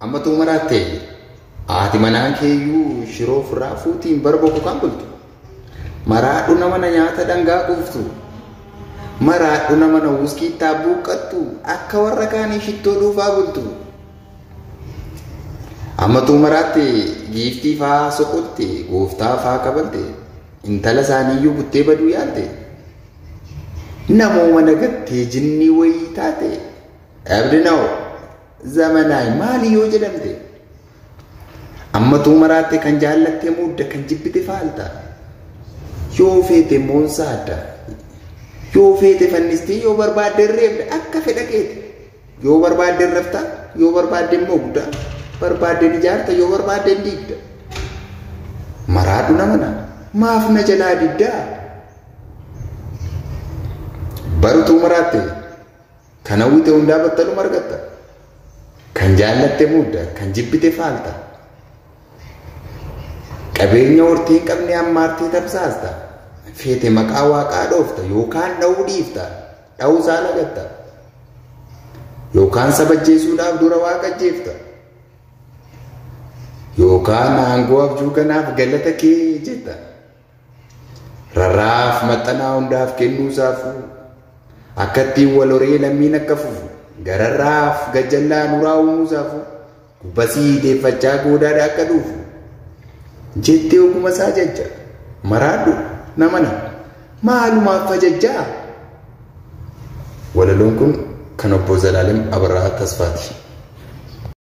amma tu maraate ati manaan keeyyuu shiroo firraa fuutiin barboku kan bultu maraadhu nama na nyaata dangaa quftu maraadhu nama na wuskii taabuu qattu akka warra kaanii shittoo dhuufaa bultu amma tu maraate giiftii faa soqotte gooftaa faa kabalte intala isaaniiyyuu buttee baduu yaalte namooma nagattee jinnii wayii taate abdinao zamanaayi maali yoo jedhamte amma tu maraate kan jaallattee mudda kan jibbite faalta yoo feete moonsa adda yoo feete fannistee yoo barbaadde reebde akka fedha keete yoo barbaadde rafta yoo barbaadde mogda barbaadde ijaarta yoo barbaadde diigda maraadhu namana maaf na jalaa diddaa barutu maraate kana wite hundaa battalu margatta kan jaallatte mudda kan jibbite faalta qabeenya hortiin qabne ammaartee tabsaasta feete maqaa waaqaa dhoofta yookaan dha'uu dhiifta dha'uu isaa lagatta yookaan sabajjeesuudhaaf dura waaqa jeefta yookaan aangoo abjuu kanaaf galata kee jetta rarraaf maxxanaa hundaaf kennuusaafu akkattiin wal horee lammiin akka fufu gararraaf gajjallaa nuraa uumuusaafu gubbasii deeffachaa goodaadha akka dhuufu jettee oguma isaa jajja maraadhu namana maalumaaf ajajjaa walaloon kun kan obbo Zalaalem Abarraa Tasfaati.